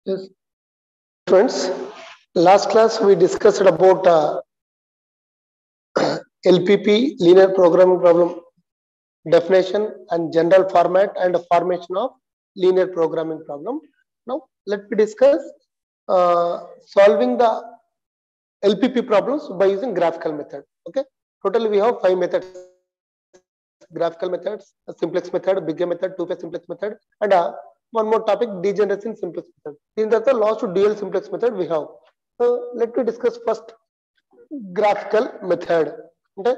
Yes, friends. Last class we discussed about LPP, linear programming problem definition and general format and formation of linear programming problem. Now let me discuss solving the LPP problems by using graphical method. Okay, totally we have 5 methods: graphical methods, a simplex method, big method, two-phase simplex method, and one more topic, degeneration simplex method. In the last dual simplex method we have. So let me discuss first graphical method. Okay,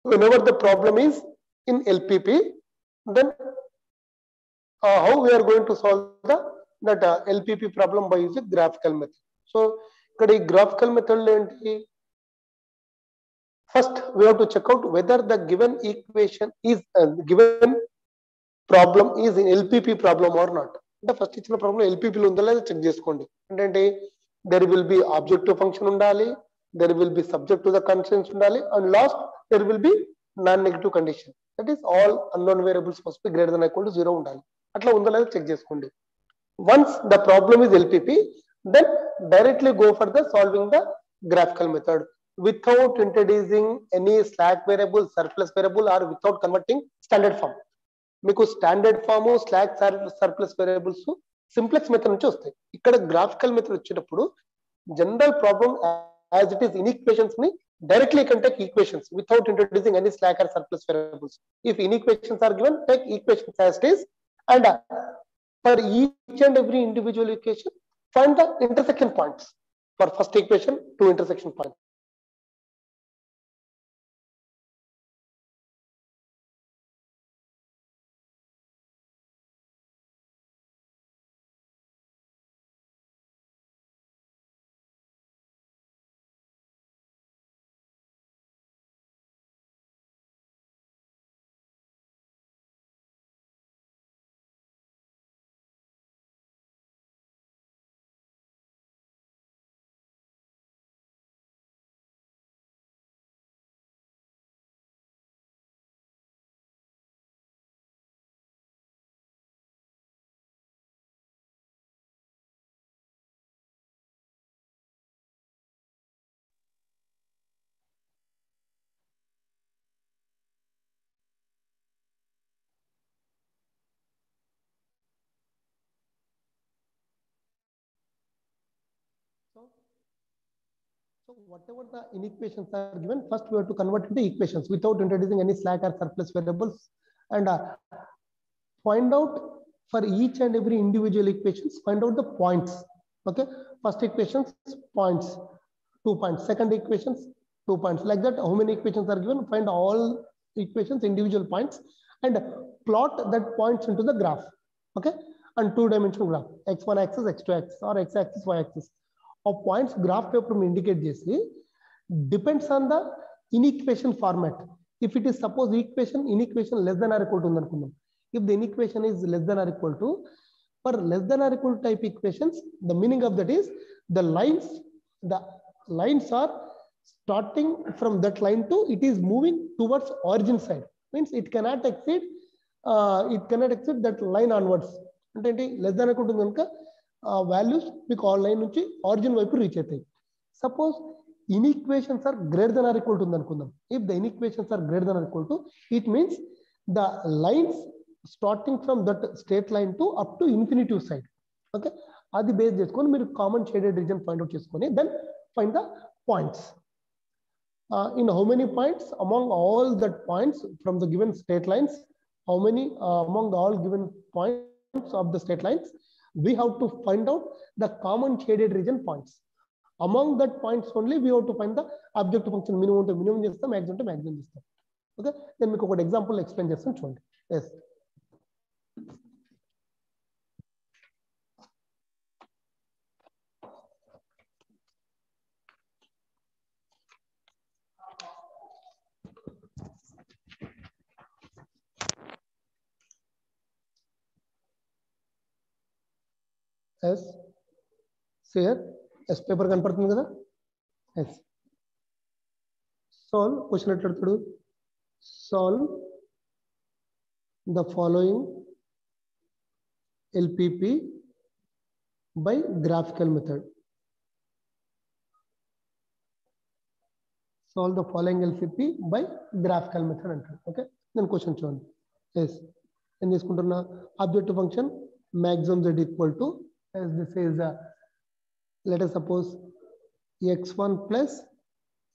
whenever the problem is in LPP, then how we are going to solve that LPP problem by using graphical method. So graphical method first we have to check out whether the given equation is given problem is in LPP problem or not. The first ichina problem LPP lo undha leda check cheskondi. Entante there will be objective function undali, there will be subject to the constraints undali, and last there will be non-negative condition. That is all unknown variables must be greater than or equal to 0 undali. Atla undha leda check cheskondi. Once the problem is LPP, then directly go for the solving the graphical method without introducing any slack variable, surplus variable, or without converting standard form. మీకు standard form slack surplus variables simplex method నుంచి వస్తాయి. ఇక్కడ graphical method వచ్చేటప్పుడు general problem as it is inequations ని directly you can take equations without introducing any slack or surplus variables. If inequations are given, take equations as it is, and for each and every individual equation find the intersection points. For first equation, 2 intersection points. So whatever the inequations are given, first we have to convert into equations without introducing any slack or surplus variables, and find out for each and every individual equations, find out the points. Okay, first equations points, 2 points, second equations 2 points, like that. How many equations are given, find all equations individual points and plot that points into the graph. Okay, and 2-dimensional graph, x1 axis, x2 axis, or x axis, y axis. Of points graph paper indicate chesi depends on the inequation format. If it is suppose inequation less than or equal to undanukunnam, if the inequation is less than or equal to, for less than or equal to type equations, the meaning of that is the lines are starting from that line to it is moving towards origin side, means it cannot exceed that line onwards. Ante less than or equal to ganaka values మీకు all line నుంచి origin వైపు reach అవుతాయి. Suppose inequations are greater than or equal to అనుకుందాం. If the inequations are greater than or equal to, it means the lines starting from that straight line to up to infinitive side. Okay, అది base చేసుకొని మీరు common shaded reason find out చేసుకొని then find the points. In how many points among all that points from the given straight lines, how many among the all given points of the straight lines, we have to find out the common shaded region points. Among that points only we have to find the objective function minimum to minimum chestam, maximum to maximum chestam. Okay, then meeku oka example explain chestam chudandi. Yes, yes, see here, yes, paper కనపడుతుంది కదా. Yes, solve question ఎట్లా solve the following LPP by graphical method. Solve the following LPP by graphical method అంటారు. Okay, then question చూడండి. Yes, ఏం తీసుకుంటున్నా objective function maximum z equal to, as this is let us suppose x1 plus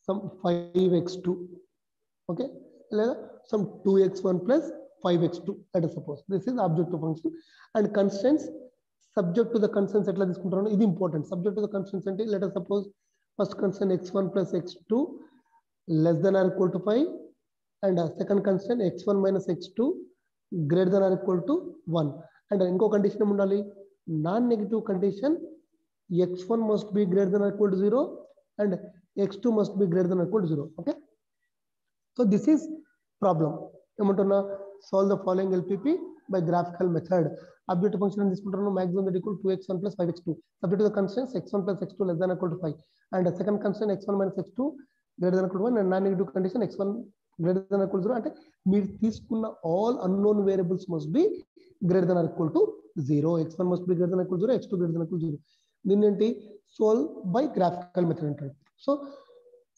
some 5x2. Okay, some 2x1 plus 5x2. Let us suppose this is objective function and constraints subject to the constraints etla తీసుకుంటారు. ఇది important. Subject to the constraints అంటే let us suppose first constraint x1 plus x2 less than or equal to 5 and second constraint x1 minus x2 greater than or equal to 1 and ఇంకో condition ఉండాలి non negative condition x1 must be greater than or equal to 0 and x2 must be greater than or equal to 0. Okay, so this is problem. ఏమంటున్నా solve the following LPP by graphical method. Objective function తీసుకుంటున్నాను maximum that equal to 2x1 plus 5x2 subject to the constraints x1 plus x2 less than or equal to 5 and the second constraint x1 minus x2 greater than or equal to 1 and non-negative condition x1 greater than or equal to 0 అంటే మీరు తీసుకున్న all unknown variables must be greater than or equal to 0. x1 must be greater than or equal to 0, x2 greater than or equal to 0. దీన్ని ఏంటి solve by graphical method అంటారు. So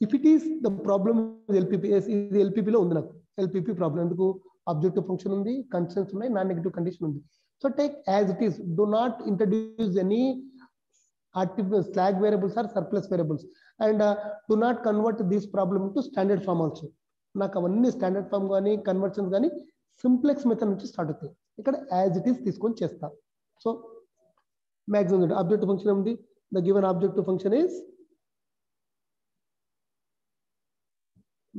if it is the problem with LPP, ఇది LPP లో ఉంది నాకు LPP problem ఎందుకు objective function ఉంది, constraints ఉన్నాయి, non negative condition ఉంది. So take as it is, do not introduce any artificial slack variables or surplus variables and do not convert this problem into standard form also. నాకు అవన్నీ standard form కానీ conversions కానీ simplex method నుంచి start అవుతాయి. ఇక్కడ as it is తీసుకొని చేస్తా. So maximum objective function ఉంది. The given objective function is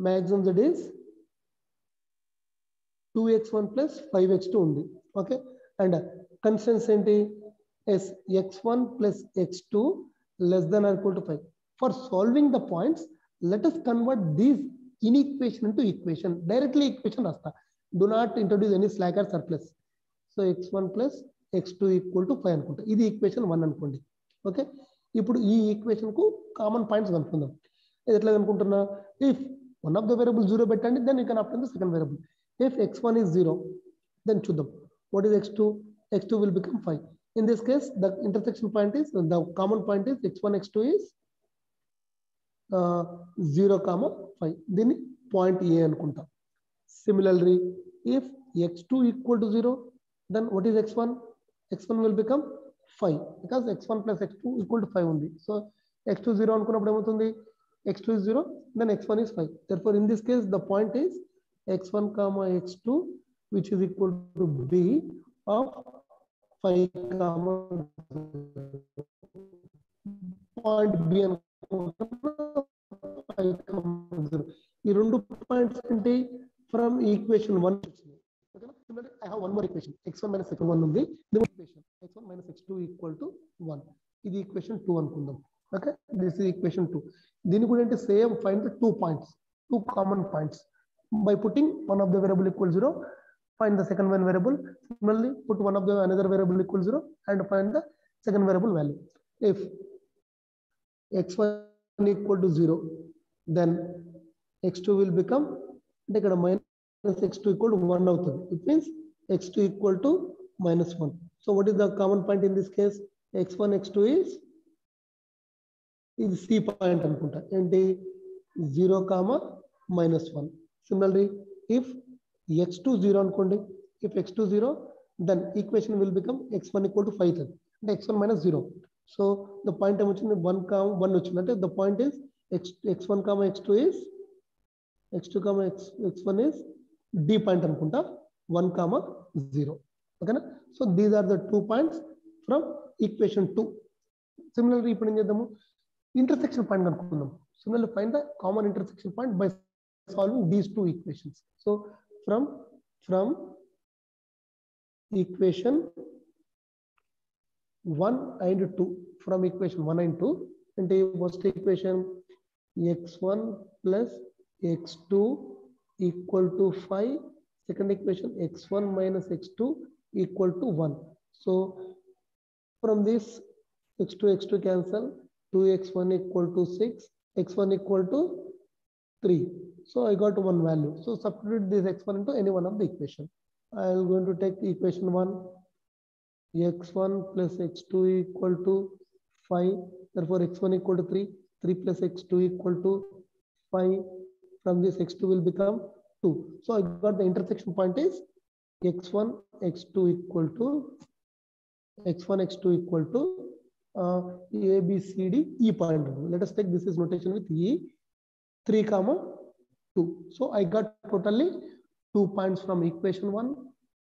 maximum that is 2x1 plus 5x2 ఉంది. ఓకే, అండ్ కన్స్టెంట్స్ ఏంటి yes x1 plus x2 less than or equal to 5. For solving the points, let us convert these in equation into equation. Directly equation rasta. Do not introduce any slack or surplus. So x1 plus x2 equal to 5 అనుకుంటా. ఇది equation 1 అనుకోండి. Okay, ఇప్పుడు ఈ equation కు common points కనుక్కుందాం. ఇది ఎట్లా కనుక్కుంటున్నా if one of the variables 0 పెట్టండి, then you can obtain the second variable. If x1 is 0, then చూద్దాం what is x2. x2 will become 5. In this case, the intersection point is, the common point is x1 x2 is 0, 5. దీన్ని point A అనుకుంటా. Similarly, if x2 equal to 0, then what is x1? x1 will become 5 because x1 plus x2 equal to 5 ఉంది. So x2 0 అనుకున్నప్పుడు ఏమవుతుంది, x2 is 0, then x1 is 5. Therefore, in this case, the point is x1 comma x2, which is equal to b of 5 comma 0. Point b అనుకుంటున్నా 5 comma 0. ఈ రెండు points అంటే from equation 1 వచ్చింది. ఓకేనా, similarly I have one more equation x1 minus x1 ఉంది. The equation x1 minus x2 equal to 1. ఇది equation 2 అనుకుందాం. Okay, this is equation 2. దీని కూడా అంటే same find the 2 points, 2 common points by putting one of the variable equal 0, find the second one variable. Similarly, put one of the another variable equal 0 and find the second variable value. If x1 equal to 0, then x2 will become ఇక్కడ minus x2 equal to 1 అవుతుంది. It means x2 equal to minus 1. So what is the common point in this case? x1 x2 is ఇది C point అనుకుంటా, ఏంటి 0, -1. Similarly, if x2 0 అనుకోండి, if x2 0, then equation will become x1 equal to 5 అంటే x1 minus 0. So the point ఏమొచ్చింది 1 వచ్చింది అంటే the point is x1 x2 is x2 x1 is D point అనుకుంటా 1, 0. ఓకేనా, so these are the 2 points from equation 2. Similarly ఇప్పుడు ఏం చేద్దాము, intersection point కనుక్కుందాం. Similarly, find the common intersection point by solving these 2 equations. So from equation 1 and 2, from equation 1 and 2, and first equation x1 plus x2 equal to 5. Second equation x1 minus x2 equal to 1. So from this x2 cancel, 2x1 equal to 6, x1 equal to 3. So I got one value. So substitute this x1 into any one of the equation. I am going to take equation 1, x1 plus x2 equal to 5. Therefore, x1 equal to 3. 3 plus x2 equal to 5. From this, x2 will become 2. So I got the intersection point is x1, x2 equal to x1, x2 equal to A, B, C, D, E point. Let us take this is notation with E, 3, 2. So I got totally 2 points from equation 1,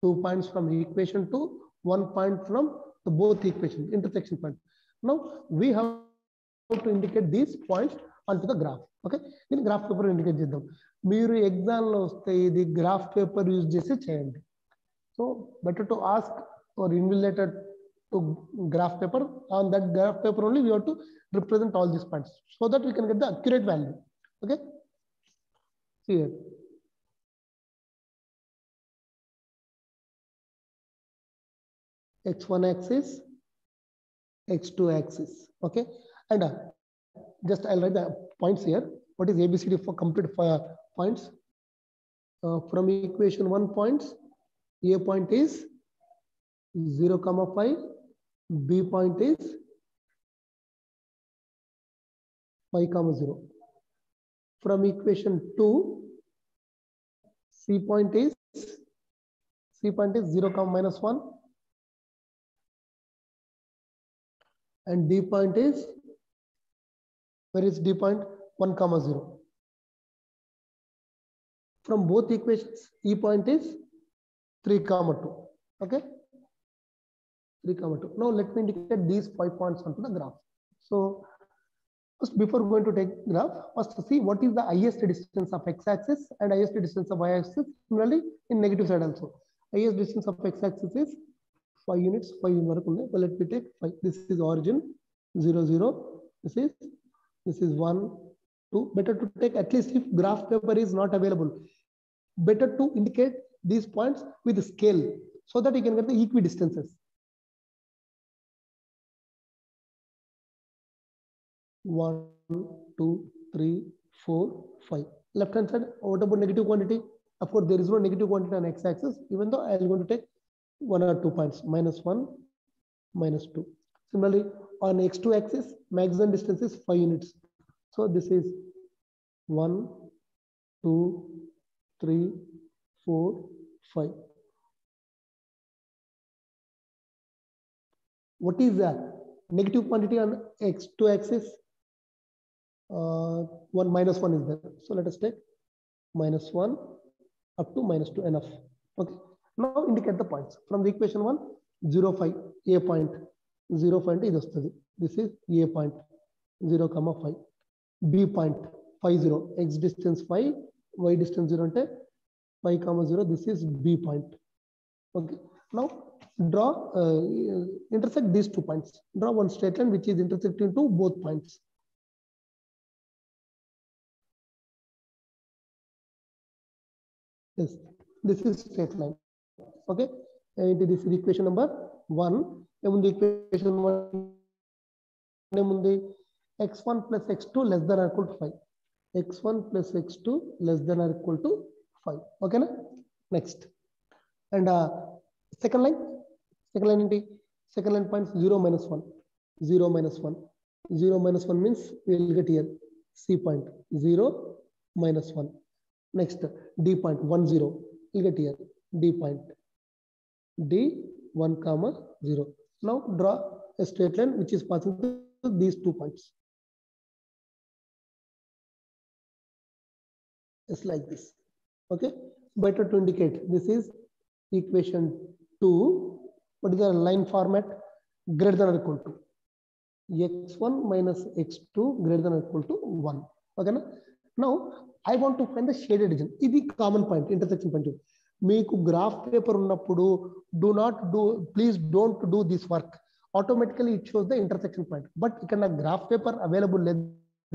2 points from equation 2, 1 point from the both equations, intersection point. Now we have to indicate these points onto the graph. Okay, in graph paper indicate చేద్దాం. మీరు exam లో వస్తే ఇది graph paper use చేసి చేయండి. So better to ask or invalidated to graph paper. On that graph paper only we have to represent all these points so that we can get the accurate value. Okay, see here. X1 axis, x2 axis. Okay, and just I'll write the points here. What is ABCD for complete points? From equation 1 points, A point is 0, 5. B point is 5, 0. From equation 2, C point is 0, -1. And D point is, where is D point? 1, 0. From both equations, E point is 3, 2. Okay, 3, 2. Now let me indicate these 5 points onto the graph. So first, before going to take graph, first see what is the highest distance of x-axis and highest distance of y-axis. Similarly, in negative side also, highest distance of x-axis is 5 units. 5 units. Well, let me take 5. This is origin 0, 0. This is 1, 2. Better to take, at least if graph paper is not available, better to indicate these points with scale so that you can get the equidistances. 1, 2, 3, 4, 5. Left hand side, what about negative quantity? Of course, there is no negative quantity on x-axis, even though I am going to take 1 or 2 points, -1, -2. Similarly, on x2 axis, maximum distance is 5 units. So this is 1, 2, 3, 4, 5. What is the negative quantity on x2 axis? 1, -1 is there. So let us take -1 up to -2, enough. Okay. Now indicate the points. From the equation 1, 0, 5, A point, 0, 5 is this is A point, 0, 5. B point, 5, 0, x distance 5, y distance 0, 5, 0, this is B point. Okay. Now draw, intersect these 2 points. Draw one straight line which is intersecting to both points. Yes, this is straight line. Okay, and this is equation number 1. And the equation 1, x1 plus x2 less than or equal to 5. x1 plus x2 less than or equal to 5. Okay, na? Next. And second line points 0, -1. 0, -1. 0, -1 means we will get here C point, 0, -1. Next, D point, 1, 0. We'll get here D point, D 1, 0. Now draw a straight line which is passing through these 2 points. It's like this. Okay, better to indicate this is equation 2. What is the line format? Greater than or equal to x1 minus x2 greater than or equal to 1. Okay, na? Now I want to find the shaded region. This is common point, intersection point. Meeku graph paper unnappudu, please don't do this work. Automatically it shows the intersection point. But ikkada graph paper available ledhu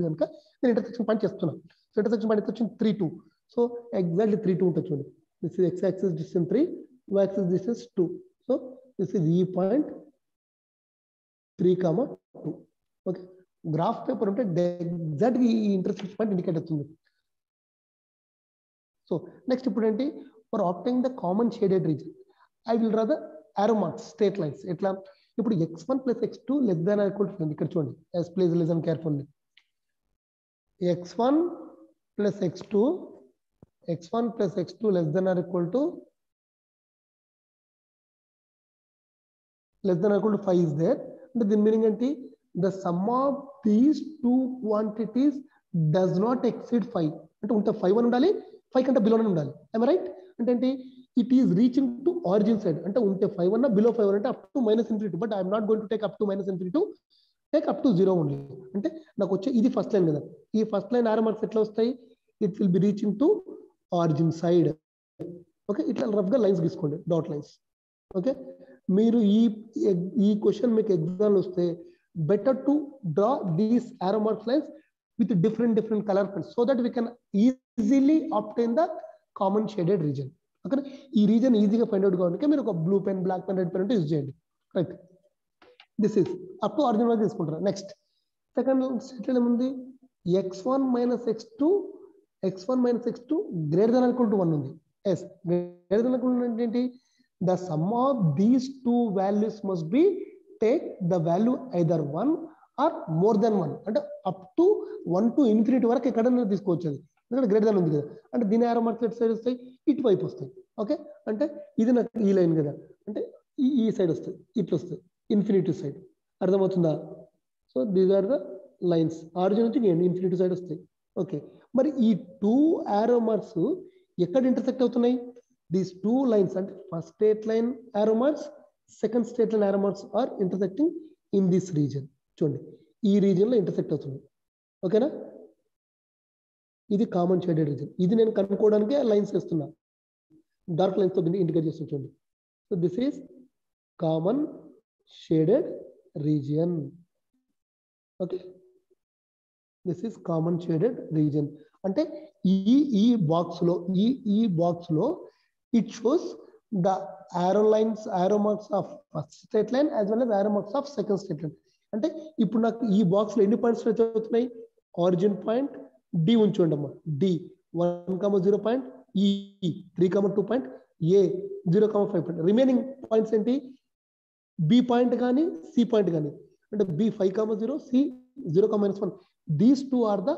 ganaka nenu intersection point chestunna. So intersection point is 3, 2. So exactly 3, 2 unta chudandi. This is x-axis distance 3, y-axis distance 2. So this is E point 3, 2. Okay, graph paper unte exactly intersection point indicate అవుతుంది. So next ఇప్పుడు for obtaining the common shaded region, I will draw the arrow marks, straight lines. ఎట్లా ఇప్పుడు x1 plus x2 less than or equal to 5. ఇక్కడ చూడండి, as please listen carefully. x1 plus x2 less than or equal to 5 is there. అంటే దీని meaning ఏంటి? The sum of these two quantities does not exceed 5. అంటే ఉంటే 5 అని ఉండాలి, 5 కంటే బిలోనే ఉండాలి. Am I right? అంటే ఏంటి? It is reaching to origin side. అంటే ఉంటే 5 అన్నా below 5 అంటే up to -infinity. But I am not going to take up to -infinity. Take up to 0 only. అంటే నాకు వచ్చే ఇది ఫస్ట్ లైన్ కదా. ఈ ఫస్ట్ లైన్ ఆరో మార్క్స్ ఎట్లా వస్తాయి? It will be reaching to origin side. Okay, ఇట్లా rough గా లైన్స్ గీసుకోండి, డాట్ లైన్స్. ఓకే, మీరు ఈ క్వశ్చన్ మీకు ఎగ్జామ్ వస్తే better to draw these arrow mark lines with different color pens so that we can easily obtain the common shaded region. Okay, ఈ region ఈజీగా find out కావాలంటే మీరు ఒక blue pen, black pen, red pen use చేయండి. Right, this is up to origin వరకు తీసుకుంటారు. Next second statement ఏముంది? x1 minus x2 greater than equal to 1 ఉంది. Yes, greater than equal to ఏంటి? The sum of these two values must be take the value either 1 or more than 1. అంటే up to 1 to infinity వరకు ఎక్కడైనా తీసుకోవచ్చు. అది ఎందుకంటే greater than ఉంది కదా. అంటే దీని ఆరో మార్క్స్ ఎటు సైడ్ వస్తాయి? ఇటువైపు వస్తాయి. ఓకే, అంటే ఇది నాకు ఈ లైన్ కదా, అంటే ఈ సైడ్ వస్తాయి, ఇట్లా వస్తాయి, ఇన్ఫినిటీ సైడ్. అర్థమవుతుందా? So these are the lines. Origin నుంచి ఇన్ఫినిటీ సైడ్ వస్తాయి. ఓకే, మరి ఈ టూ ఆరో మార్క్స్ ఎక్కడ ఇంటర్సెక్ట్ అవుతున్నాయి? These two lines, and first straight line arrow marks, second straight line arrow marks are intersecting in this region. చూడండి, ఈ region లో intersect అవుతుంది. ఓకేనా? ఇది కామన్ షేడెడ్ రీజియన్. ఇది నేను కనుక్కోవడానికి లైన్స్ వేస్తున్నా, డార్క్ లైన్స్ తో ఇండికేట్ చేస్తున్నా. చూడండి, so this is common shaded region. Okay, this is common shaded region. అంటే ఈ బాక్స్ లో it shows the arrow marks of first straight line as well as arrow marks of second straight line. అంటే ఇప్పుడు నాకు ఈ box లో ఎన్ని points అవుతున్నాయి? ఆరిజిన్ పాయింట్ డి ఉంచండి అమ్మా, D 1,0 point, E 3,2 point, A 0,5 point. Remaining points ఏంటి? బి పాయింట్ కానీ సి పాయింట్ కానీ. అంటే B 5,0, C 0,-1. These two are the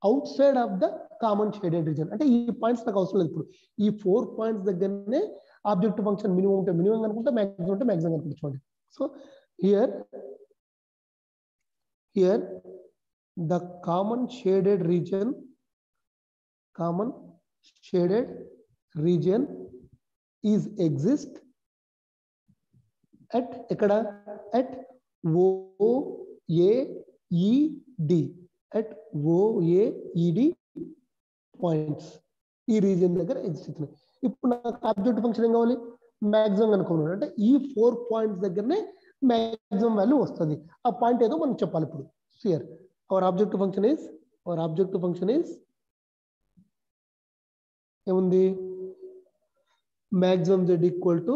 outside of the common shaded region. అంటే ఈ పాయింట్స్ నాకు అవసరం లేదు. ఇప్పుడు ఈ 4 పాయింట్స్ దగ్గరనే ఆబ్జెక్టివ్ ఫంక్షన్ మినిమం ఉంటే మినిమం అనుకుంటే, మ్యాక్సిమం ఉంటే మ్యాక్సిమం అనుకుంటే. చూడండి, so here the common shaded region is exist at ఎక్కడ? at OAED, at OAED points ఈ రీజియన్ దగ్గర ఎగ్జిస్ట్ అవుతున్నాయి. ఇప్పుడు నాకు ఆబ్జెక్టివ్ ఫంక్షన్ ఏం కావాలి? మ్యాక్సిమం అనుకున్నాను. అంటే ఈ 4 పాయింట్స్ దగ్గరనే మ్యాక్సిమం వాల్యూ వస్తుంది. ఆ పాయింట్ ఏదో మనం చెప్పాలి. ఇప్పుడు here our objective function is ఏముంది? Maximum z equal to,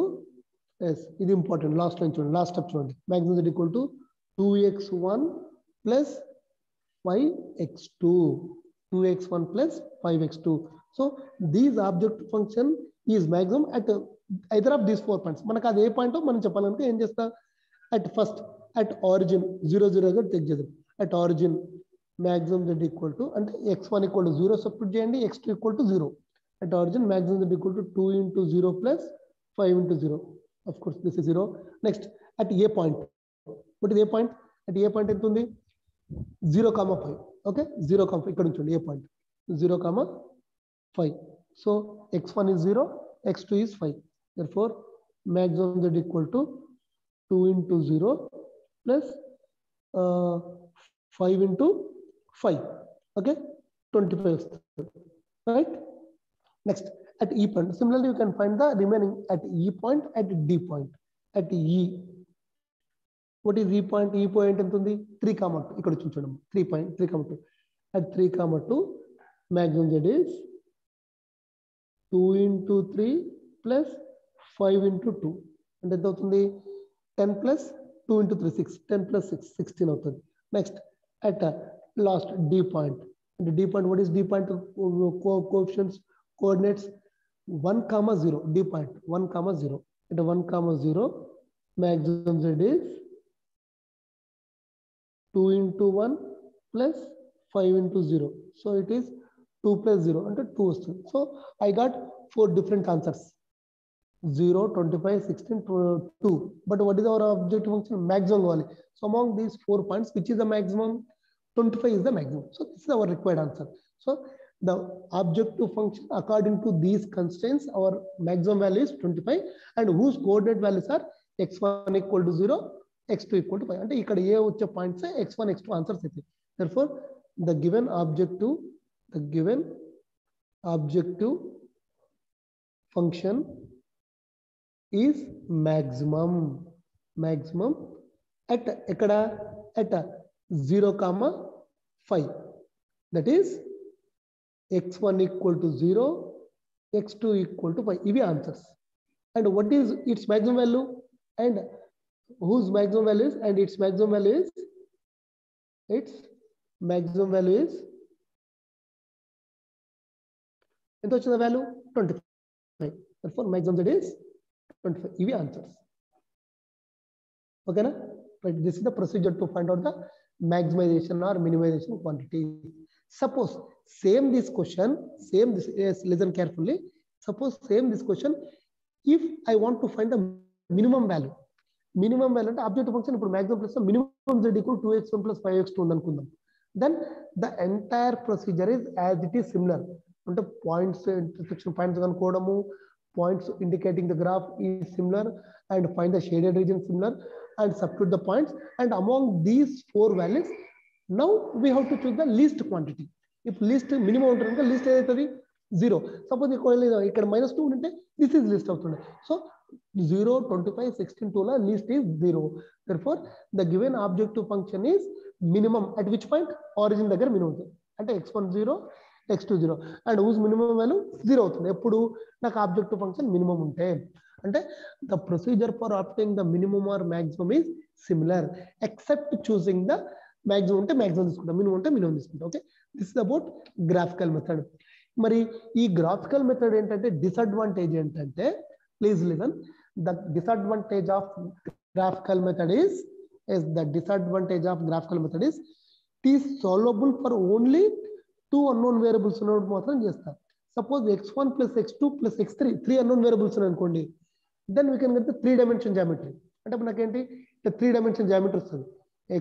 yes ఇది ఇంపార్టెంట్, లాస్ట్ లైన్ చూడండి, లాస్ట్ స్టెప్ చూడండి. Maximum z equal to 2x1 plus 5x2, 2x1 plus 5x2. So these objective function is maximum at either of these 4 points. మనకు అది ఏ point మనం చెప్పాలంటే ఏం చేస్తా? at origin 0 0 గా చెక్ చేద్దాం. at origin maximum z equal to, అంటే x1 equal to 0 substitute చేయండి, x2 equal to 0. at origin maximum z equal to 2 into 0 plus 5 into 0. Of course this is 0. Next at a point, what is a point? at a point ఎంత ఉంది? 0,5. Okay, 0,5 ఇక్కడ ఉంచండి. ఏ point 0,5. So x1 is 0, x2 is 5. Therefore maximum z equal to 2 into 0 plus 5 into 5. Okay, 25 వస్తుంది. Right? Next at E point. Similarly, you can find the remaining at E point, at D point. At E, what is E point? E point ఎంత ఉంది? 3,2. ఇక్కడ చూడండి, 3.3,2. at 3,2 maximum z is 2 into 3 plus 5 into 2. అంటే ఎంత అవుతుంది? 10 plus 2 into 3 6. 10 plus 6 16 అవుతుంది. Next at last D point. And D point, what is D point coefficients? coordinates 1, 0, D point 1, 0. At 1, 0, maximum Z is 2 into 1 plus 5 into 0. So it is 2 plus 0 and 2. So I got 4 different answers. 0, 25, 16, 2. But what is our objective function? Maximum value. So among these 4 points, which is the maximum? 25 is the maximum. So this is our required answer. So the objective function according to these constraints, our maximum value is 25, and whose coordinate values are x1 equal to 0, x2 equal to 5. And here ఏ వచ్చే points x1, x2 answers. Therefore, the given objective function is maximum at 0, 5. That is x1 equal to 0, x2 equal to 5. Ivi answers. And what is its maximum value? And whose maximum value is? And its maximum value is? Its maximum value is? And what's the value? 25. Therefore, maximum that is 25. Ivi answers. Okay, na? Right. This is the procedure to find out the maximization or minimization quantity. Suppose same this question, yes, listen carefully. Suppose same this question, if I want to find the minimum value and objective function for maximum plus minimum z equal to 2x1 plus 5x2 then the entire procedure is as it is similar. Points, intersection points, points indicating the graph is similar, and find the shaded region similar, and substitute the points, and among these 4 values now we have to choose the least quantity. If least minimum least is 0. Suppose -2 unte, this is least of so 0, 25, 16, 2 least is 0. Therefore, the given objective function is minimum at which point? Origin దగ్గర minimum అంటే x1 0, x2 0, and whose minimum value 0 అవుతుంది. ఎప్పుడు నాకు objective function minimum ఉంటే అంటే the procedure for obtaining the minimum or maximum is similar except choosing the maximum ఉంటే maximum తీసుకుంటాం, minimum ఉంటే minimum తీసుకుంటాం. Okay, this is about graphical method. మరి ఈ గ్రాఫికల్ మెథడ్ ఏంటంటే డిసడ్వాంటేజ్ ఏంటంటే, please listen, the disadvantage of graphical method is it is solvable for only 2 unknown variables ఉన్నప్పుడు మాత్రం చేస్తారు. Suppose x1 plus x2 plus x3 3 unknown variables అనుకోండి, then we can get the 3-dimension geometry. అంటే ఇప్పుడు నాకేంటి 3-dimension geometry వస్తుంది.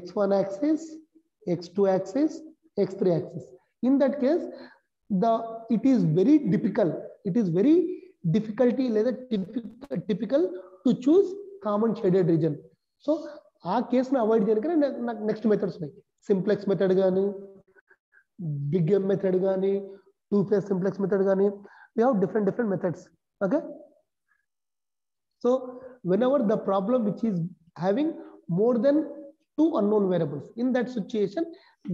x1 axis, x2 axis, x3 axis. In that case, it is very difficult లేదా typical to choose common shaded region. So ఆ కేసును avoid చేయడానికి నాకు నెక్స్ట్ మెథడ్స్ ఉన్నాయి. సింప్లెక్స్ మెథడ్ కానీ, బిగ్ ఎం మెథడ్ కానీ, 2-phase సింప్లెక్స్ మెథడ్ కానీ, we have different methods. Okay, so whenever the problem which is having more than 2 unknown variables, in that situation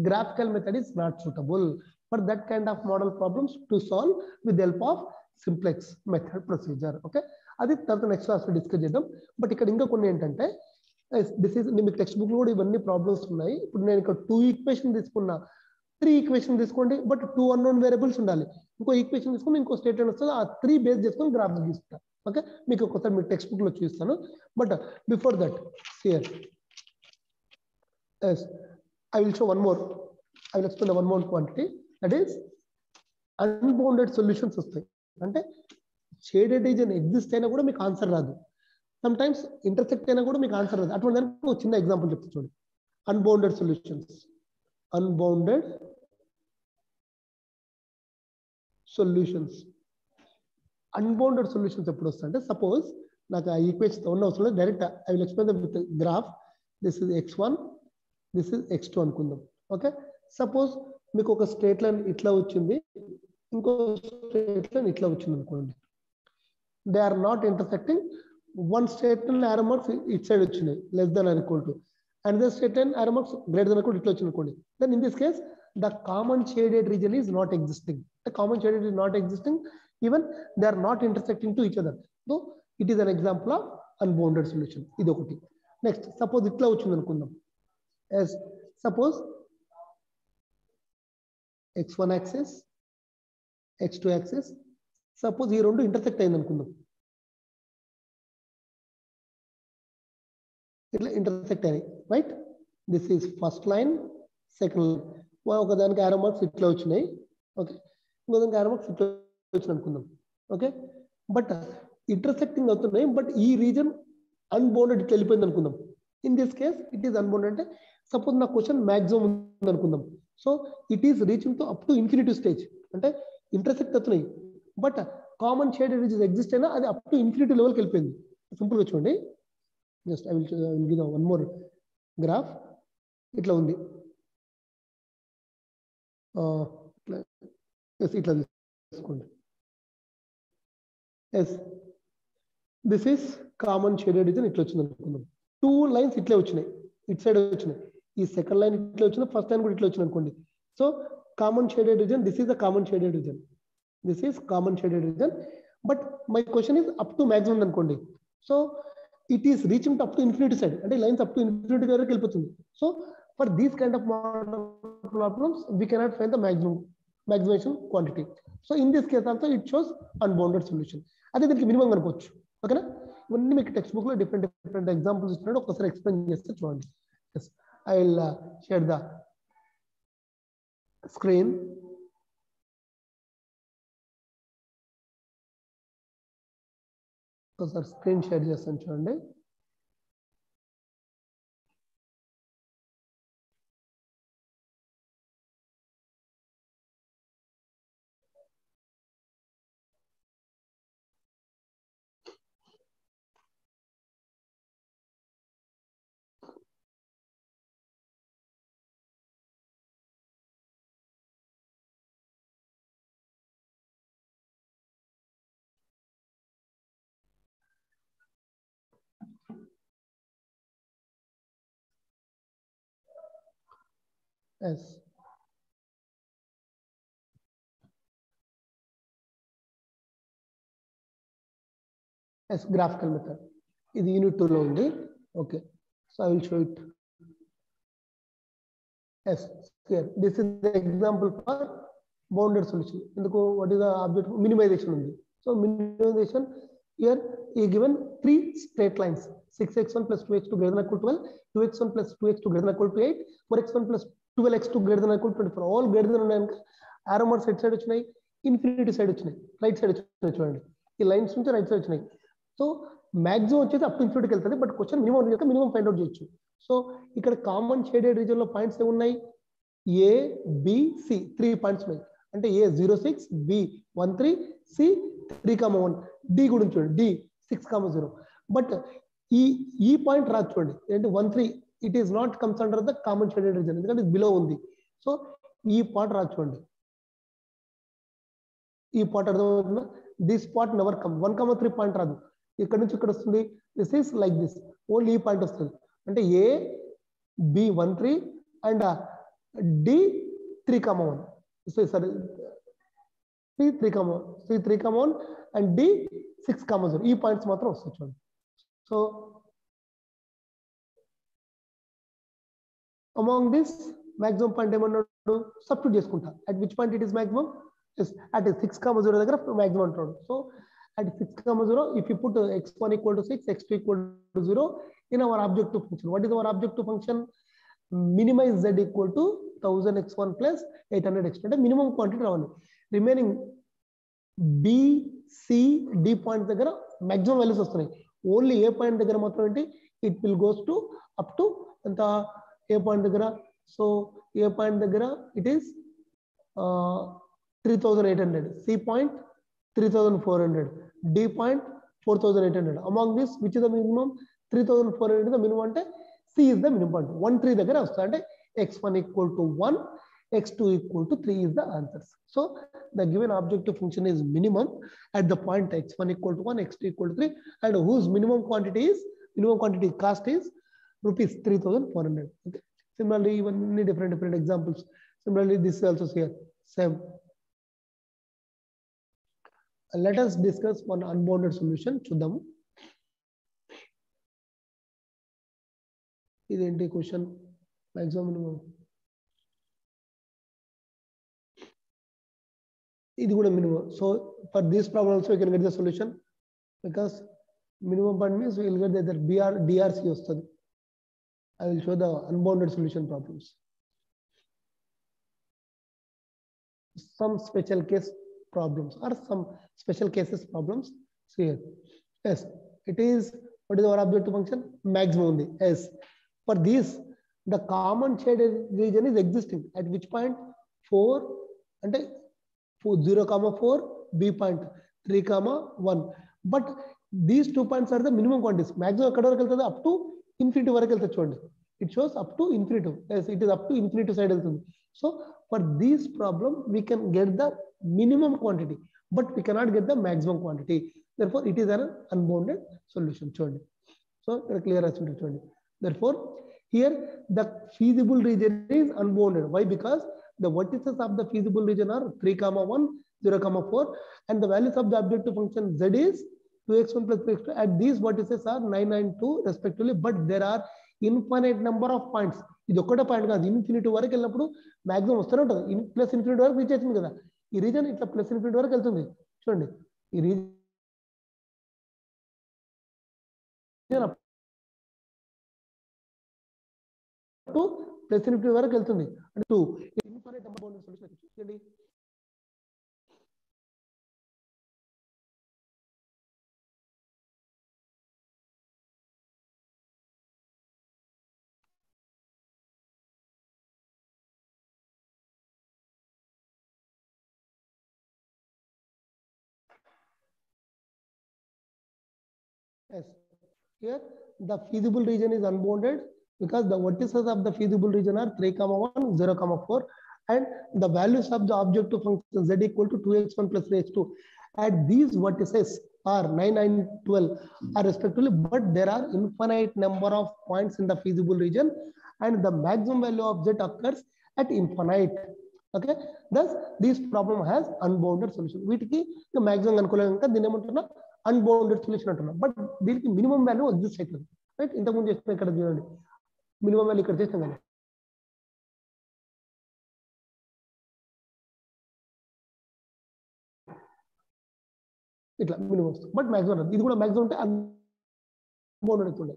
graphical method is not suitable for that kind of model problems to solve with the help of simplex method procedure. Okay, అది తర్వాత next class లో discuss చేద్దాం. But ఇక్కడ ఇంకా కొన్ని ఏంటంటే, this is మీకు text book లో కూడా ఇవన్నీ ప్రాబ్లమ్స్ ఉన్నాయి. ఇప్పుడు నేను ఇక్కడ 2 ఈక్వేషన్ తీసుకున్నా, 3 ఈక్వేషన్ తీసుకోండి, బట్ 2 అన్నోన్ వేరియబుల్స్ ఉండాలి. ఇంకో ఈక్వేషన్ తీసుకుని ఇంకో స్టేట్మెంట్ వస్తుంది, ఆ 3 బేస్ చేసుకొని గ్రాఫ్ గీస్తా. ఓకే, మీకు ఒకసారి మీ టెక్స్ట్ బుక్ లో చూస్తాను. But before that here I will show one more. I will explain one more quantity, that is unbounded solutions వస్తాయి. అంటే షేడెడ్ రీజన్ ఎగ్జిస్ట్ అయినా కూడా మీకు ఆన్సర్ రాదు, సమ్ టైమ్స్ ఇంటర్సెక్ట్ అయినా కూడా మీకు ఆన్సర్ రాదు. అటువంటి దానికి ఒక చిన్న ఎగ్జాంపుల్ చెప్తాను చూడండి. అన్బౌండెడ్ సొల్యూషన్స్ ఎప్పుడు వస్తాయి అంటే, సపోజ్ నాకు ఆ ఈక్వేషన్ ఉన్న అవసరం లేదు, direct I will explain the with graph. This is x1, this is x2 అనుకుందాం. ఓకే, సపోజ్ మీకు ఒక స్ట్రేట్ లైన్ ఇట్లా వచ్చింది, ఇంకో స్ట్రేట్ లైన్ ఇట్లా వచ్చింది అనుకోండి. They are not intersecting. One straight line arrow marks it side వచ్చినాయి, less than or equal to, and the straight line arrow marks greater than equal ఇట్లా వచ్చింది అనుకోండి. Then in this case the common shaded region is not existing. The common shaded is not existing, even they are not intersecting to each other. So it is an example of unbounded solution. Ido okati. Next, suppose itla vachindi anukundam. As suppose x1 axis, x2 axis, suppose ఈ రెండు intersect అయింది అనుకుందాం, ఇట్లా intersect అయినాయి, right? This is first line, second line. ఒక దానికి ఆరో marks ఇట్లా వచ్చినాయి, ఓకే, ఇంకో దానికి ఆరో మార్క్స్ ఇట్లా వచ్చినాయి అనుకుందాం, ఓకే. బట్ ఇంటర్సెక్టింగ్ అవుతున్నాయి, బట్ ఈ రీజన్ అన్బౌండెడ్ ఇట్లా వెళ్ళిపోయింది అనుకుందాం. In this case it is unbounded అంటే సపోజ్ నా క్వశ్చన్ మ్యాక్సిమం ఉంది అనుకుందాం. So it is reaching to up to infinity stage, అంటే ఇంటర్సెక్ట్ అవుతున్నాయి but common shaded regions exist అయినా అది అప్ టు ఇన్ఫినిటీ లెవెల్కి వెళ్ళిపోయింది. సింపుల్గా చూడండి, just I will give one more graph. ఇట్లా ఉంది, ఇట్లా తీసుకోండి. Yes, this is common shaded reason ఇట్లా వచ్చింది అనుకుందాం. 2 లైన్స్ ఇట్లే వచ్చినాయి, ఇట్ సైడ్ వచ్చినాయి. ఈ సెకండ్ లైన్ ఇట్లా వచ్చిన, ఫస్ట్ లైన్ కూడా ఇట్లా వచ్చింది అనుకోండి. So common shaded region, this is the common shaded region, this is common shaded region. But my question is up to maximum అనుకోండి. So it is reaching up to infinity side, అంటే lines up to infinity వరకు వెళ్ళిపోతుంది. So for these kind of problems we cannot find the maximization quantity. So in this case also it shows unbounded solution. అదే దీనికి minimum అనుకోవచ్చు, ఓకేనా? ఇవన్నీ మీకు text book లో డిఫరెంట్ ఎగ్జాంపుల్స్ ఇస్తున్నాడు, ఒకసారి ఎక్స్ప్లెయిన్ చేస్తే చూడండి. I will share the screen. ఒకసారి స్క్రీన్ షేర్ చేస్తాను చూడండి. ఎస్, ఎస్, గ్రాఫికల్ మెథడ్ ఇది యూనిట్ 2 లో ఉంది. Okay, so I will show it. Yes, here this is the example for bounded solution. ఎందుకు, what is the object? Minimization ఉంది. So minimization here is given 3 straight lines, 6x1 plus 2x2 greater than or equal to 12, 2x1 plus 2x2 greater than or equal to 8, 4x1 plus 12x2 greater than or equal to 24. all greater than ఉన్నాయి. arrow marks right side వచ్చినాయి, infinity side వచ్చినాయి, right side వచ్చినాయి. చూడండి, ఈ lines నుంచి right side వచ్చినాయి. So maximum వచ్చేసి up to ఇన్ఫినిటీకి వెళ్తుంది, బట్ క్వశ్చన్ మినిమం యొక్క మినిమం ఫైండ్ అవుట్ చేయొచ్చు. సో ఇక్కడ కామన్ షేడెడ్ రీజన్ లో పాయింట్స్ ఏమున్నాయి? ఏ, బి, సి 3 పాయింట్స్ ఉన్నాయి. అంటే ఏ 06, బి 13, సి 3,1, డి గురించి చూడండి, డి 6,0. బట్ ఈ పాయింట్ రాదు చూడండి, ఏంటి 13, it is not comes under the common shaded region, ఎందుకంటే బిలో ఉంది. సో ఈ పాయింట్ రాదు చూడండి, ఈ పాయింట్ అర్థమవుతుందా? This point never come. 1,3 point రాదు, ఇక్కడ నుంచి ఇక్కడ వస్తుంది. This is like this, only ఈ పాయింట్ వస్తుంది. అంటే A, B 13 and D 3,1. Sorry, C 3,1 and D 6,0. ఈ పాయింట్స్ మాత్రం వస్తాయి చూడండి. So among this maximum point ఏమన్నాడు? సబ్స్టిట్యూట్ చేసుకుంటా. At which point it is maximum? At 6,0 దగ్గర మాక్సిమం అంటాడు. So at 6,0, if you put x1 equal to 6, x2 equal to 0 in our objective function. What is our objective function? Minimize z equal to 1000 x1 plus 800 x2. అంటే minimum quantity రావాలి. Remaining B, C, D point దగ్గర maximum values వస్తున్నాయి. Only A point దగ్గర మాత్రం ఏంటి, it will goes to up to ఎంత, A point దగ్గర. So A point దగ్గర it is 3,800, C point 3,400, D point 4,800. Among this, which is the minimum? 3,400 is the minimum. Ante C is the minimum point. 1, 3 దగ్గర వస్తుంది. x1 equal to 1, x2 equal to 3 is the answers. So the given objective function is minimum at the point x1 equal to 1, x2 equal to 3, and whose minimum quantity cost is rupees 3,400. Okay. Similarly, even different examples. Similarly, this is also here same. Let us discuss one unbounded solution. చూద్దాము. ఇదేంటి question? Maximum ఇది కూడా minimum. So for this problem also we can get the solution, because minimum point means we will get either BR DRC వస్తుంది. I will show the unbounded solution problems. Some special case problems or some special cases problems. See here. Yes, it is, what is our objective function? Maximum only. Yes. For this, the common shaded region is existing at which point? 4 and 0, 4, B point 3, 1. But these 2 points are the minimum quantities. Maximum up to infinity. It shows up to infinity. Yes, it is up to infinity side. So for this problem, we can get the minimum quantity, but we cannot get the maximum quantity. Therefore, it is an unbounded solution. So clear as it. Therefore, here the feasible region is unbounded. Why? Because the vertices of the feasible region are 3, 1, 0, 4, and the values of the objective function z is 2x1 plus 3x2. At these vertices are 9, 9, 2 respectively, but there are infinite number of points. ఇది ఒక్కటే point కాదు, infinity వరకు వెళ్ళినప్పుడు maximum వస్తూనే ఉంటుంది. Plus infinity వరకు reach అవుతుంది కదా, ఈ రీజన్ ఇట్లా ప్లస్ ఇన్ఫినిటీ వరకు వెళ్తుంది. చూడండి, ఈ రీజన్ ప్లస్ ఇన్ఫినిటీ వరకు వెళ్తుంది. అంటే 2 ఇన్ఫినిట్ నెంబర్ ఆఫ్ సొల్యూషన్ చూడండి. Yes, here the feasible region is unbounded because the vertices of the feasible region are 3, 1, 0, 4, and the values of the objective function z equal to 2x1 plus 3x2. At these vertices are 9, 9, 12 are respectively, but there are infinite number of points in the feasible region, and the maximum value of z occurs at infinite. Okay, thus this problem has unbounded solution. వీటికి maximum అనుకోలేక దీని ఏమంటున్నా unbounded solution అంటున్నాం. But దీనికి minimum value exist అవుతుంది. Right, ఇంతకుముందు చేసిన ఇక్కడ చూడండి, మినిమం వాల్యూ ఇక్కడ చేసినాం కదా, ఇట్లా మినిమం వస్తుంది. బట్ మాక్సిమం ఇది కూడా మాక్సిమం ఉంటే అన్బౌండెడ్ అవుతుంది.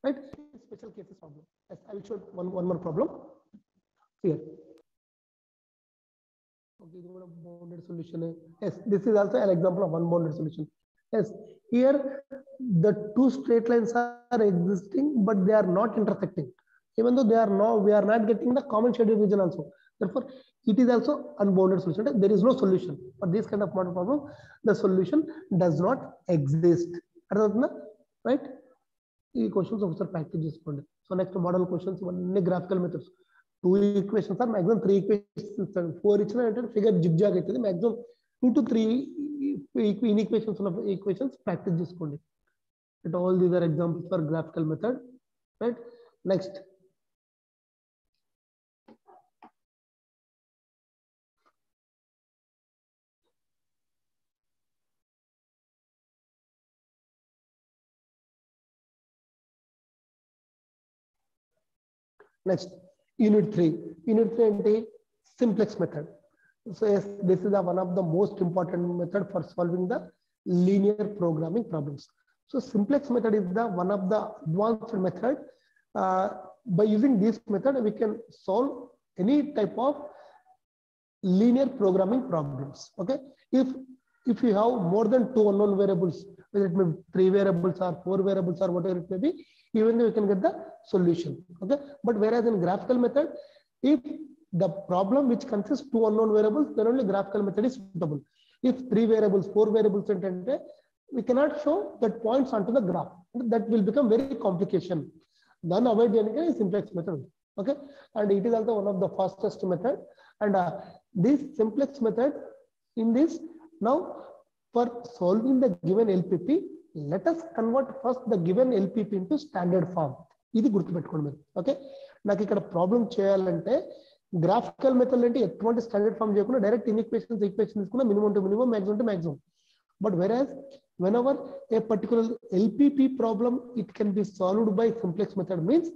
Right, special cases problem. I will show one more problem here. Okay, this is a bounded solution. Yes, this is also an example of unbounded solution. Yes, here the two straight lines are existing, but they are not intersecting. Even though they are not, we are not getting the common shaded region also. Therefore, it is also unbounded solution. There is no solution for this kind of model problem. The solution does not exist. Right? These questions officer practice. So next model questions, one graphical methods. 2 equations are maximum 3 equations. 4 figure zigzag aitadi, maximum 2 to 3 inequations of equations practice cheskondi. But all these are examples for graphical method. Right, next unit 3 ante simplex method. So yes, this is one of the most important method for solving the linear programming problems. So simplex method is the one of the advanced method. By using this method, we can solve any type of linear programming problems. Okay, if you have more than 2 unknown variables, whether it may be 3 variables or 4 variables or whatever it may be, even though you can get the solution. Okay, but whereas in graphical method, if the problem which consists 2 unknown variables, then only graphical method is suitable. If 3 variables, 4 variables, we cannot show that points onto the graph. That will become very complication. Then avoid the simplex method. Okay, and it is also one of the fastest method. And this simplex method, in this, now for solving the given LPP, let us convert first the given LPP into standard form. ఇది గుర్తుపెట్టుకోండి మీరు. Okay, నాకు ఇక్కడ problem చేయాలంటే graphical method అంటే ఎటువంటి standard form చేయకుండా direct equations తీసుకున్నా minimum to minimum, maximum to maximum. But whereas whenever a particular LPP problem, it can be solved by simplex method, means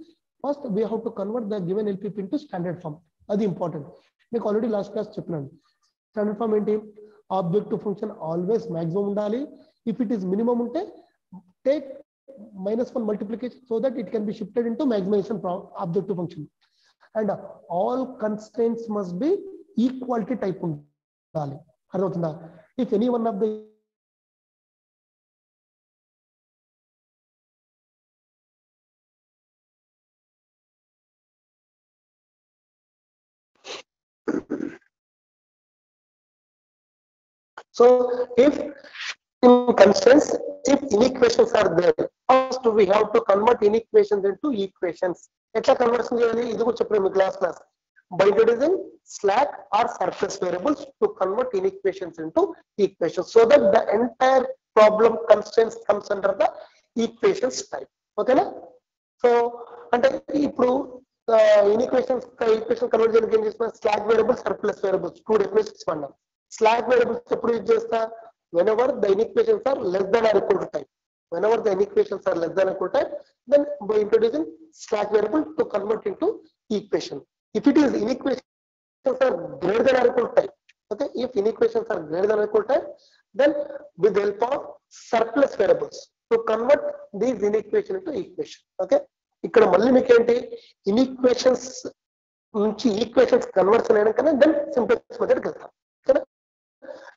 first we have to convert the given LPP into standard form. అది important. మీకు already last class చెప్పినాను. Standard form ఏంటి? Objective function always maximum ఉండాలి. If it is minimum ఉంటే take -1 multiplication so that it can be shifted into maximization objective function. And all constraints must be equality type ఉండాలి. అర్థమవుతుందా? If any one of the so if in constraints, if inequations are there, first we have to convert inequations into equations. ఎట్లా conversion చేయాలి ఇది కూడా చెప్పాను మీ class by introducing slack or surface variables to convert inequations into equations so that the entire problem constraints comes under the equations type. ఓకేనా? So అంటే ఇప్పుడు equation convert చేయడానికి ఏం చేస్తున్నా slack variables surplus variables 2 definitions వాడినాం. Slack variables ఎప్పుడు use చేస్తా whenever the inequations are less than or equal to type. Whenever the inequations are less than or equal to type, then by introducing slack variable to convert into equation. If it is inequations are greater than or equal to type, okay, if inequations are greater than or equal to type, then with the help of surplus variables to convert these inequation into equation. Okay, ఇక్కడ మళ్ళీ మీకు ఏంటి ఇన్ఈక్వేషన్స్ నుంచి equations conversion అయినా కానీ then simplex method వెళ్తాం.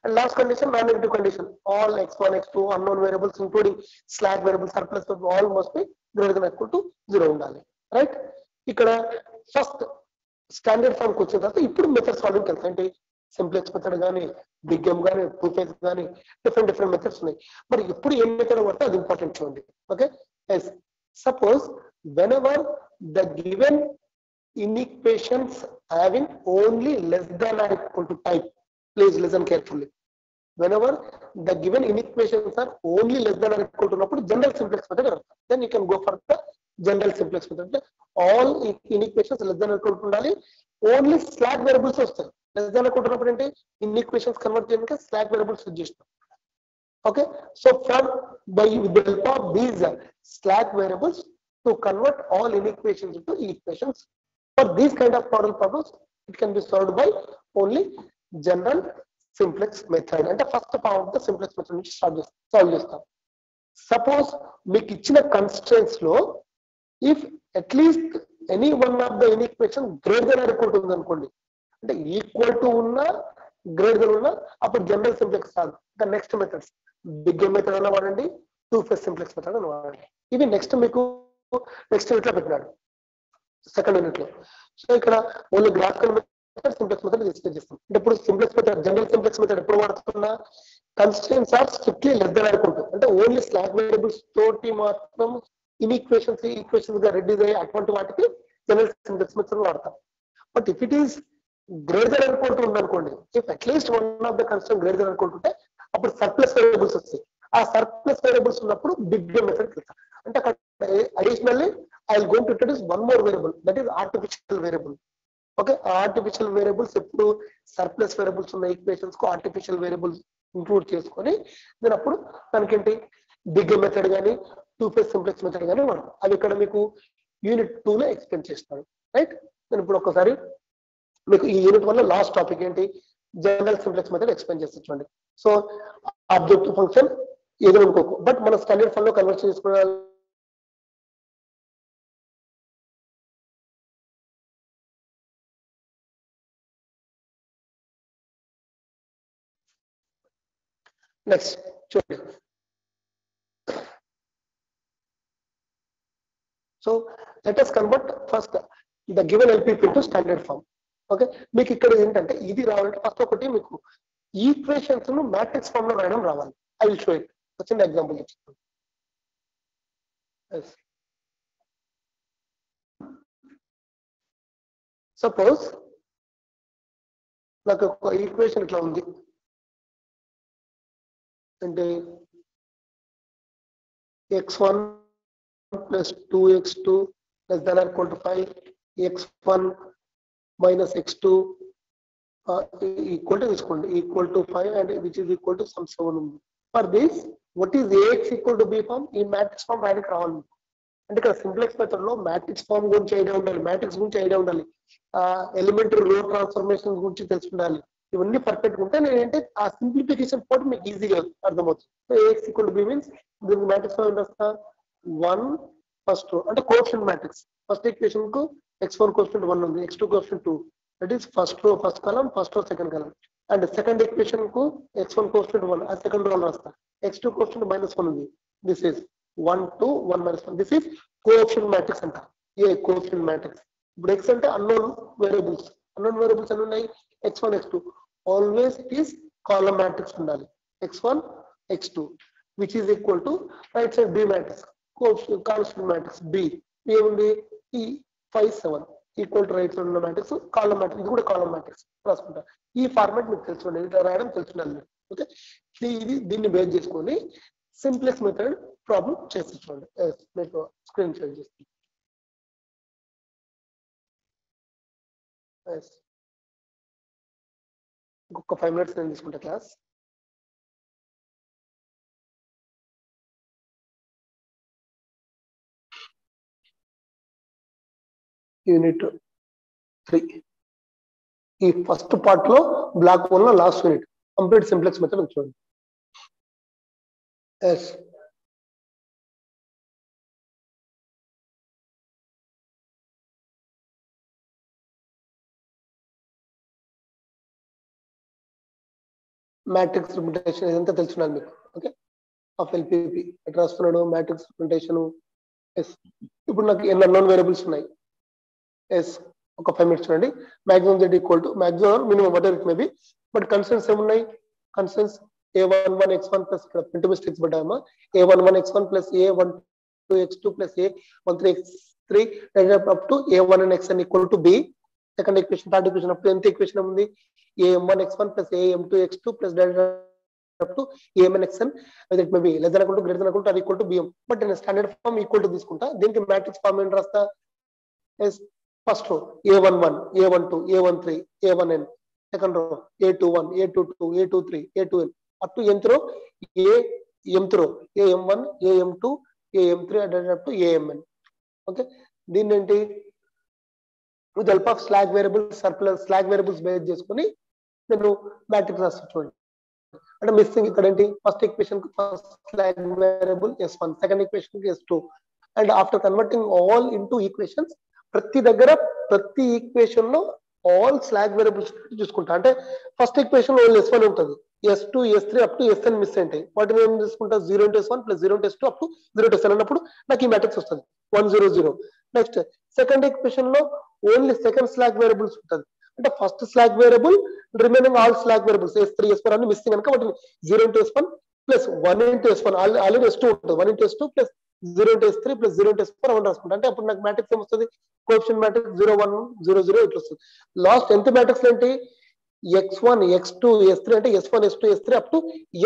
And last condition, non-negative condition, all x1 x2 unknown variables including slack variables surplus variables all must be greater than or equal to 0 ఉండాలి. Right? ఇక్కడ ఫస్ట్ స్టాండర్డ్ ఫామ్ కి వచ్చిన తర్వాత ఇప్పుడు method solving వెళ్తాం. అంటే simplex method కానీ big ఎమ్ కానీ టూ ఫేజ్ కానీ డిఫరెంట్ మెథడ్స్ ఉన్నాయి. మరి ఇప్పుడు ఏ మెథడ్ పడితే అది ఇంపార్టెంట్ చూడండి. Okay, suppose whenever the given inequations having only less than or equal to type, please listen carefully. Whenever the given inequations are only less than or equal to ఉన్నప్పుడు general simplex method వాడతాం. Then you can go for the general simplex method. All inequations less than or equal to ఉండాలి. Only slack variables వస్తాయి. Less than or equal to ఉన్నప్పుడు అంటే inequations convert చేయడానికి slack variables use చేస్తాం. Okay, so from by with the help of these slack variables to convert all inequations into equations. For these kind of model problems, it can be solved by only general simplex method. And the first part of the simplex method which solve చేస్తాం. Suppose మీకు ఇచ్చిన constraints లో if at least any one of the inequation greater than or equal to ఉందనుకోండి, అంటే equal to ఉన్నా greater than ఉన్నా అప్పుడు general simplex కాదు. The next methods big M method అన్న వాడండి, టూ ఫేజ్ సింప్లెక్స్ మెథడ్ అని వాడండి. ఇవి నెక్స్ట్ మీకు నెక్స్ట్ యూనిట్ లో పెట్టినాడు సెకండ్ యూనిట్ లో. సో ఇక్కడ only graphical method simplex method discuss చేస్తాం. అంటే ఇప్పుడు simplex method general simplex method ఎప్పుడు వాడుతున్నా constraints are strictly less than అనుకుంటాం. అంటే ఓన్లీ స్లాక్ వేరియబుల్స్ తోటి మాత్రం ఈక్వేషన్స్ గా రెడ్యూస్ అయ్యి అటువంటి వాటికి జనరల్ సింప్లెక్స్ మెథడ్ వాడతాం. But if it is greater than అనుకుంటూ ఉందనుకోండి, if at least one of the constraint greater than అనుకుంటుంటే అప్పుడు సర్ప్లస్ వేరియబుల్స్ వస్తాయి. ఆ సర్ప్లస్ వేరియబుల్స్ ఉన్నప్పుడు బిగ్ మెథడ్ వెళ్తాం. అంటే అక్కడ additionally I will going to introduce one more variable, that is artificial variable. Okay, artificial variables ఎప్పుడు సర్ప్లస్ వేరియబుల్స్ ఉన్న ఈక్వేషన్స్ కు ఆర్టిఫిషియల్ వేరియబుల్స్ ఇంక్లూడ్ చేసుకొని నేను అప్పుడు దానికేంటి బిగ్ మెథడ్ కానీ టూ ఫేజ్ సింప్లెక్స్ మెథడ్ కానీ వాడు అవి ఇక్కడ మీకు యూనిట్ 2 లో ఎక్స్ప్లెయిన్ చేస్తాను. రైట్, నేను ఇప్పుడు ఒకసారి మీకు ఈ యూనిట్ వల్ల లాస్ట్ టాపిక్ ఏంటి జనరల్ సింప్లెక్స్ మెథడ్ ఎక్స్ప్లెయిన్ చేస్తాను చూడండి. సో ఆబ్జెక్టివ్ ఫంక్షన్ ఏదో అనుకోకు, బట్ మన స్టాండర్డ్ ఫామ్ లో కన్వర్ట్ చేసుకోవాలి. నెక్స్ట్ చూడండి. So let us convert first the given LPP to standard form. Okay, మీకు ఇక్కడ ఏంటంటే ఇది రావాలంటే ఫస్ట్ ఒకటి మీకు ఈక్వేషన్స్ ను మ్యాట్రిక్స్ ఫామ్ లో రాయడం రావాలి. I will show it. వచ్చిన ఎగ్జాంపుల్ చెప్తాను. సపోజ్ నాకు ఒక ఈక్వేషన్ ఇట్లా ఉంది అంటే x1 plus 2x2 less than or equal to 5, x1 minus x2 equal to 5 and which is equal to some 7. For this, what is Ax equal to B form? In matrix form రాయడానికి రావాలి. అంటే ఇక్కడ simplex method లో matrix form గురించి idea ఉండాలి, matrix గురించి idea ఉండాలి, elementary రో ట్రాన్స్ఫర్మేషన్ గురించి తెలుసుకుండాలి, ఇవన్నీ పర్ఫెక్ట్ ఉంటే నేనంటే ఆ సింప్లిఫికేషన్ పార్ట్ మీకు ఈజీగా అర్థమవుతుంది. So AX equal to B means దీనికి మ్యాట్రిక్స్ ఏం రాస్తా 1 ఫస్ట్ అంటే కోఎఫిషియంట్ మ్యాట్రిక్స్. ఫస్ట్ ఈక్వేషన్ కు x1 కోఎఫిషియంట్ 1 ఉంది, x2 coefficient 2, that is first row first column, first row second column. And second equation కు x1 కోఎఫిషియంట్ 1 ఆ second row రాస్తా, x2 coefficient -1 ఉంది, this is 1 2 1 -1, this is coefficient matrix అంట. ఏ coefficient matrix. ఇప్పుడు x అంటే unknown variables ఎన్ని ఉన్నాయి, x1 x2, always it is column matrix ఉండాలి, x1 x2 which is equal to right side b matrix, constant matrix b ఏముంది ఈ 5 7 equal to right side ఉన్న matrix column matrix, ఇది కూడా కాలమ్ మ్యాట్రిక్స్ రాసుకుంటా. ఈ ఫార్మాట్ మీకు తెలుసుండాలి, ఇట్లా రాయడం తెలుసుండాలి. ఓకే, దీన్ని బేస్ చేసుకొని సింప్లెక్స్ మెథడ్ ప్రాబ్లం చేసి చూడండి. మీకు స్క్రీన్ షేర్ చేస్తాను. ఇంకొక 5 minutes నేను తీసుకుంటా క్లాస్. యూనిట్ 3 ఈ ఫస్ట్ పార్ట్ లో బ్లాక్ 1 లో last unit complete simplex method చూడండి. ఎస్ మ్యాట్రిక్స్ రిప్రజెంటేషన్ ఇదంతా తెలుసున్నాను మీకు. ఓకే, ఆఫ్ ఎల్పిపి ఎట్లా రాస్తున్నాడు మ్యాట్రిక్స్ రిప్రజెంటేషన్. ఎస్ ఇప్పుడు నాకు ఎన్ని అన్నోన్ వేరియబుల్స్ ఉన్నాయి. ఎస్ ఒక 5 minutes చూడండి. Maximum z equal to maximum minimum whatever it may be, but constants ఏమున్నాయి, కన్స్టెంట్స్ a11 x1 ప్లస్ ఇక్కడ ప్రింట్ మిస్టేక్స్ పడ్డామా, a11 x1 plus a12 x2 plus a13 x3 up to a1 xn equal to b. Second equation, third equation up to nth equation ఉంది am1 x1 plus am2 x2 plus up to amn xn whether it may be less than equal to greater than equal to or equal to bm, but in a standard form equal to తీసుకుంటా. దీనికి matrix form ఏంటి రాస్తా, is first row a11 a12 a13 a1n, second row a21 a22 a23 a2n up to nth row mth row am1 am2 am3 up to amn. Okay, దీన్ని ఏంటి with help of slack variables surplus slack variables base చేసుకొని నేను matrix రాస్తా చూడండి. అంటే missing ఇక్కడ ఏంటి, first equation కు first slack variable s1, second equation కి s2, and after converting all into equations ప్రతి దగ్గర ప్రతి ఈక్వేషన్ లో ఆల్ స్లాగ్ వేరియబుల్స్ చూసుకుంటా. అంటే ఫస్ట్ ఈక్వేషన్ లో ఓన్లీ s1 ఉంటుంది, s2 s3 up to sn miss ఉంటాయి, వాటిని ఏం తీసుకుంటా 0 into s1 plus 0 into s2 up to 0 to sn అన్నప్పుడు నాకు ఈ మ్యాట్రిక్స్ వస్తుంది 1 0 0. నెక్స్ట్ సెకండ్ ఈక్వేషన్ లో ఓన్లీ సెకండ్ స్లాగ్ వేరియబుల్స్ ఉంటుంది, అంటే first slack variable remaining all slack variables s3 s4 అన్ని మిస్సింగ్ కనుక వాటిని 0 into s1 plus 1 into s1 already s2 ఉంటుంది 1 into s2 plus 0 into s3 plus 0 into s4 అవన్నీ రాసుకుంటా. అంటే అప్పుడు నాకు మ్యాట్రిక్స్ ఏమొస్తుంది, కోఎఫిషియంట్ మ్యాట్రిక్స్ 0 1 0 0 ఇట్లా వస్తుంది. లాస్ట్ ఎంత మ్యాట్రిక్స్ ఏంటి x1 x2 s3 అంటే s1 s2 s3 up to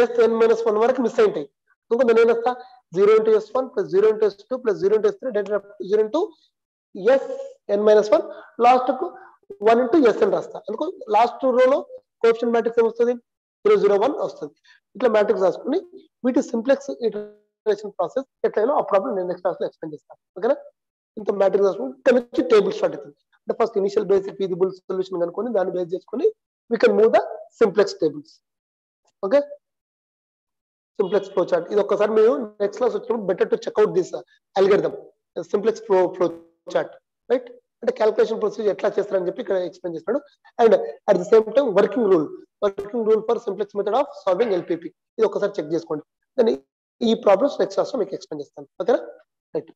sn-1 వరకు మిస్ అయింటాయి. ఇంకో నేను ఏం వస్తా 0 into s1 plus 0 into s2 plus 0 into s3 0 into sn-1 last కు 1 into sn రాస్తా. అందుకో లాస్ట్ రోలో కోఎఫిషియంట్ మ్యాట్రిక్స్ ఏమొస్తుంది 0 0 1 వస్తుంది. ఇట్లా మ్యాట్రిక్స్ రాసుకుని వీటి సింప్లెక్స్ ఇటరేషన్ ప్రాసెస్ ఎట్లయినా ఆ ప్రాబ్లం నేను నెక్స్ట్ క్లాస్ లో ఎక్స్ప్లెయిన్ చేస్తాను. ఓకేనా, ఇంత మ్యాట్రిక్స్ రాసుకుని ఇక్కడ నుంచి టేబుల్ స్టార్ట్ అవుతుంది. అంటే first initial basic feasible solution కనుక్కొని దాన్ని బేస్ చేసుకుని we can move the simplex tables. Okay, simplex flow chart ఇది ఒక్కసారి మీరు నెక్స్ట్ క్లాస్ వచ్చినప్పుడు better to checkout this algorithm simplex flow chart, right. అంటే క్యాల్కులేషన్ ప్రొసీజర్ ఎట్లా చేస్తారని చెప్పి ఇక్కడ ఎక్స్ప్లెయిన్ చేస్తాడు. And at the same time working rule for simplex method of solving LPP ఇది ఒకసారి చెక్ చేసుకోండి. దెన్ ఈ ప్రాబ్లమ్స్ నెక్స్ట్ క్లాస్ లో మీకు ఎక్స్ప్లెయిన్ చేస్తాను. ఓకేనా, right.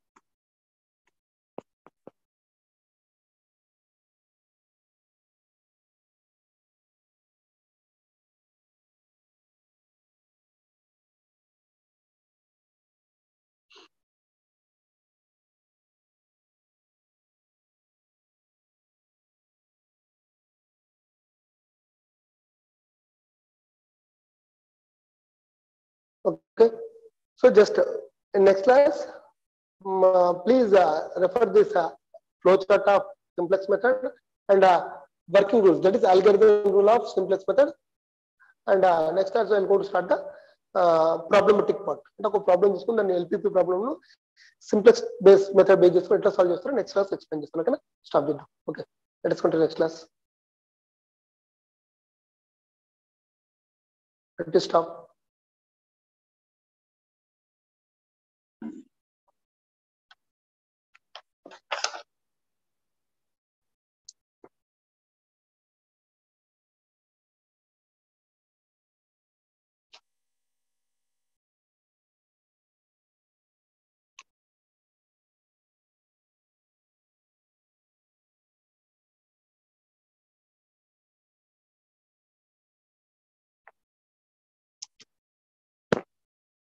Okay, so just in next class please refer this flow chart of simplex method and working rules, that is algorithm rule of simplex method. And next class I am going to start the problematic part. అంటే ఒక problem తీసుకుని దాన్ని LPP problem ను simplex base method base చేసుకుని ఎట్లా solve చేస్తారో next class explain చేస్తాను. ఓకేనా, స్టాప్ చేద్దాం. Okay, let's continue next class. Let us stop.